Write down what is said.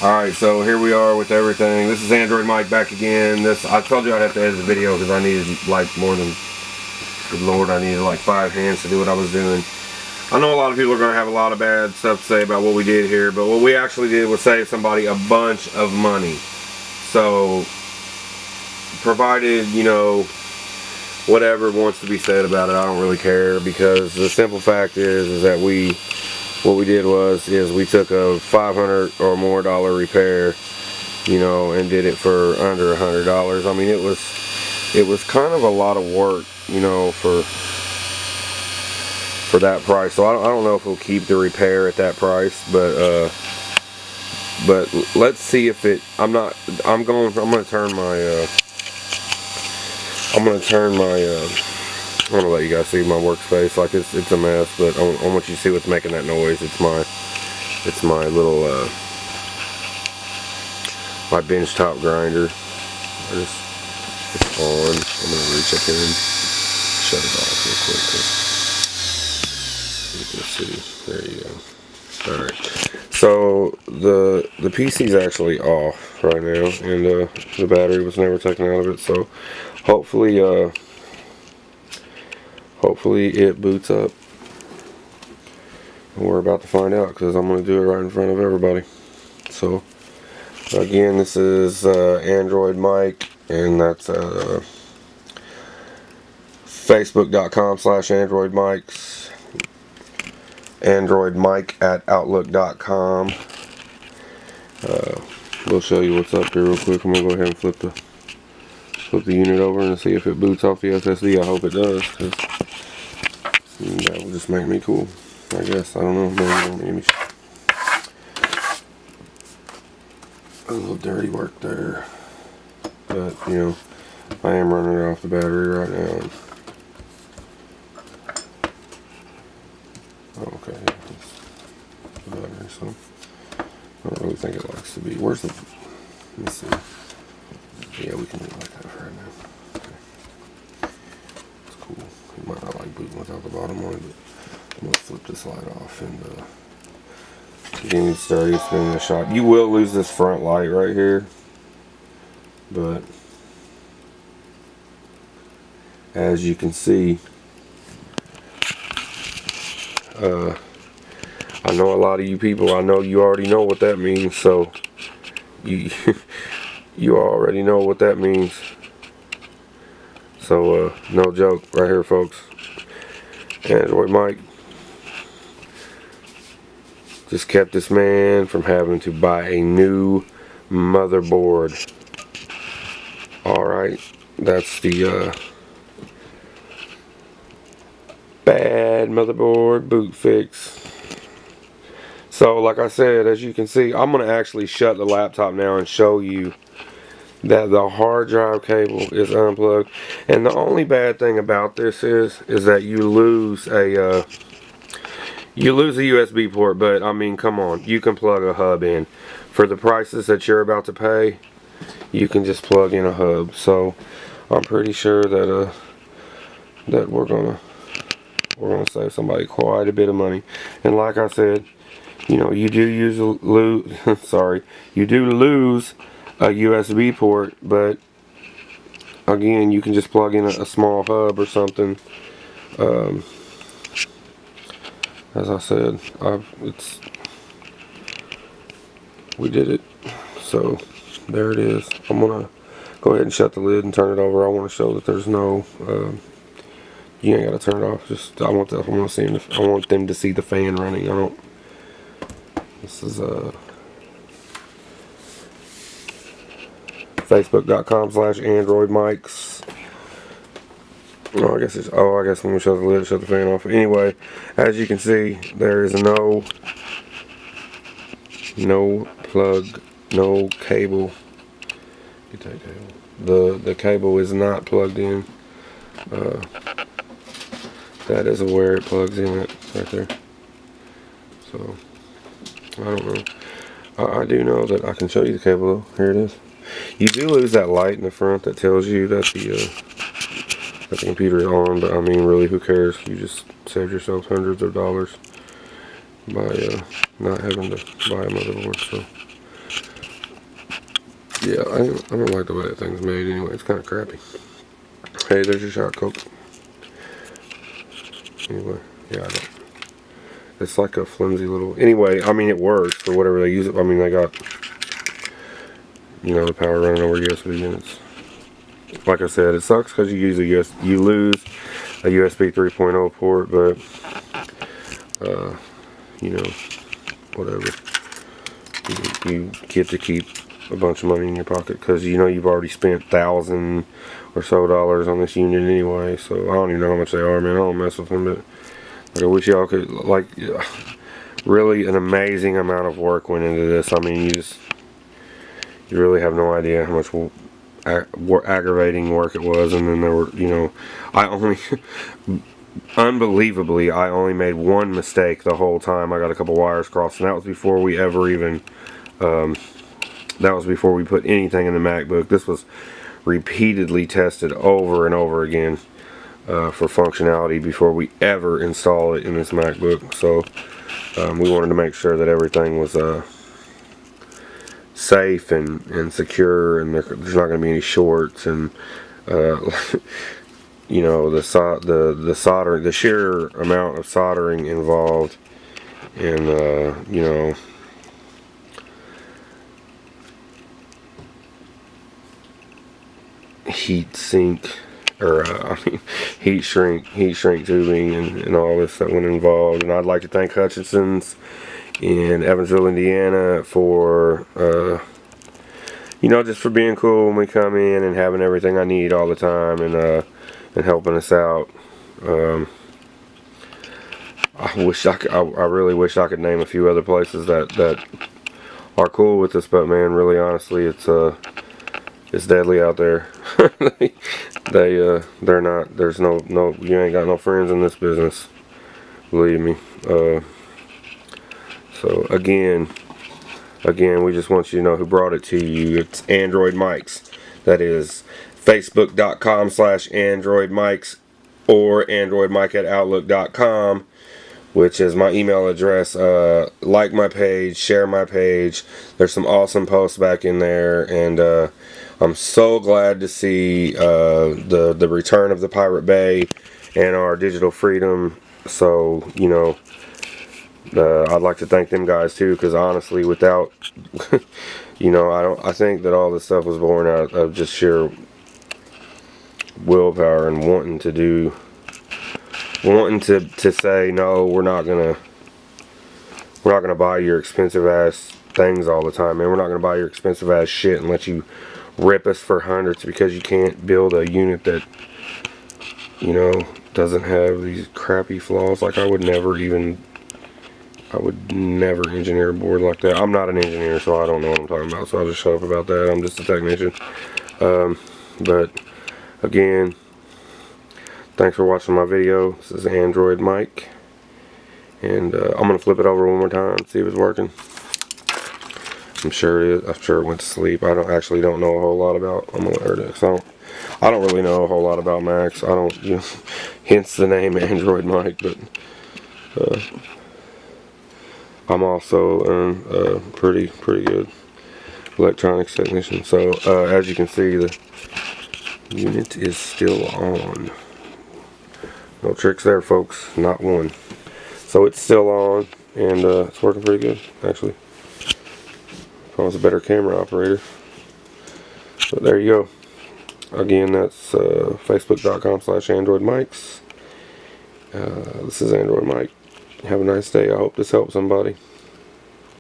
Alright, so here we are with everything. This is Android Mike back again. I told you I'd have to edit the video because I needed like more than, good lord, I needed like 5 hands to do what I was doing. I know a lot of people are going to have a lot of bad stuff to say about what we did here, but what we actually did was save somebody a bunch of money. So, provided, you know, whatever wants to be said about it, I don't really care, because the simple fact is that what we did was we took a $500 or more repair, you know, and did it for under $100. I mean, it was kind of a lot of work, you know, for that price. So I don't know if we'll keep the repair at that price, but let's see if it. I'm gonna turn my. I'm gonna let you guys see my workspace. Like it's a mess, but I want you to see what's making that noise. It's my little my bench top grinder. It's on. I'm gonna reach up here and shut it off real quick. Let's see. There you go. All right. So the PC's actually off right now, and the battery was never taken out of it. So hopefully it boots up, and we're about to find out, because I'm going to do it right in front of everybody. So again, this is Android Mike, and that's facebook.com/AndroidMikes, AndroidMike@outlook.com. We'll show you what's up here real quick. I'm going to go ahead and flip the unit over and see if it boots off the SSD. I hope it does, because that will just make me cool, I guess. I don't know. Maybe a little dirty work there, but you know, I am running it off the battery right now. Okay, that's the battery. So I don't really think it likes to be. Where's the? Let me see. Yeah, we can do it like that for right now. Okay. It's cool. You might not like booting without the bottom on it, but I'm going to flip this light off and getting it started, spinning the shop. You will lose this front light right here, but as you can see, I know a lot of you people, I know you already know what that means, so you already know what that means. So no joke right here, folks. Android Mike just kept this man from having to buy a new motherboard. Alright, that's the bad motherboard boot fix. So like I said, as you can see, I'm going to actually shut the laptop now and show you that the hard drive cable is unplugged. And the only bad thing about this is that you lose a USB port. But I mean, come on, you can plug a hub in. For the prices that you're about to pay, you can just plug in a hub. So I'm pretty sure that that we're gonna save somebody quite a bit of money. And like I said, you know, you do lose a USB port, but again, you can just plug in a small hub or something. As I said, we did it. So there it is. I'm gonna go ahead and shut the lid and turn it over. I want to show that there's no. You ain't gotta turn it off. Just I want them to see the fan running. This is Facebook.com/AndroidMikes. Oh, I guess when we shut the lid, shut the fan off. Anyway, as you can see, there is no plug, no cable. You take cable. The cable is not plugged in. That is where it plugs in at, right there. So I don't know. I do know that I can show you the cable though. Here it is. You do lose that light in the front that tells you that the computer is on, but I mean, really, who cares? You just saved yourself hundreds of dollars by not having to buy a motherboard. So Yeah, I don't like the way that thing's made anyway. It's kind of crappy. Hey, there's your shot, Coke. Anyway, yeah, I don't. It's like a flimsy little. Anyway, I mean, it works for whatever they use it. I mean, they got, you know, the power running over USB units. Like I said, it sucks because you use you lose a USB 3.0 port, but you know, whatever. You get to keep a bunch of money in your pocket because you know you've already spent $1,000 or so on this unit anyway. So I don't even know how much they are, man. I don't mess with them, but like, I wish y'all could, like, really an amazing amount of work went into this. I mean, you really have no idea how much aggravating work it was. And then there were, you know, unbelievably, I only made one mistake the whole time. I got a couple wires crossed, and that was before we ever even, that was before we put anything in the MacBook. This was repeatedly tested over and over again for functionality before we ever install it in this MacBook. So we wanted to make sure that everything was safe and secure, and there's not going to be any shorts, and you know, the soldering, the sheer amount of soldering involved, and you know, heat sink, or I mean heat shrink tubing, and all this that went involved. And I'd like to thank Hutchinson's in Evansville, Indiana for you know, just for being cool when we come in and having everything I need all the time, and helping us out. I really wish I could name a few other places that are cool with us, but man, really honestly, it's deadly out there. They're not. There's no. You ain't got no friends in this business. Believe me. So again, we just want you to know who brought it to you. It's Android Mics. That is Facebook.com/Android Mics or AndroidMic@Outlook.com, which is my email address. Like my page, share my page. There's some awesome posts back in there, and I'm so glad to see the return of the Pirate Bay and our digital freedom. So, you know, I'd like to thank them guys too, because honestly, without you know, I think that all this stuff was born out of just sheer willpower and wanting to say, no, we're not gonna buy your expensive ass things all the time, man. We're not gonna buy your expensive ass shit and let you rip us for hundreds because you can't build a unit that, you know, doesn't have these crappy flaws. Like, I would never engineer a board like that. I'm not an engineer, so I don't know what I'm talking about, so I'll just shut up about that. I'm just a technician. But again, thanks for watching my video. This is Android Mike, and I'm gonna flip it over one more time, see if it's working. I'm sure it is. I'm sure it went to sleep. I don't know a whole lot about. I'm gonna let her do it. So I don't really know a whole lot about Macs. I don't, you know, hence the name Android Mike. But I'm also a pretty good electronics technician. So as you can see, the unit is still on. No tricks there, folks. Not one. So it's still on, and it's working pretty good, actually. If I was a better camera operator. But there you go. Again, that's Facebook.com/Android Mics. This is Android Mike. Have a nice day. I hope this helps somebody.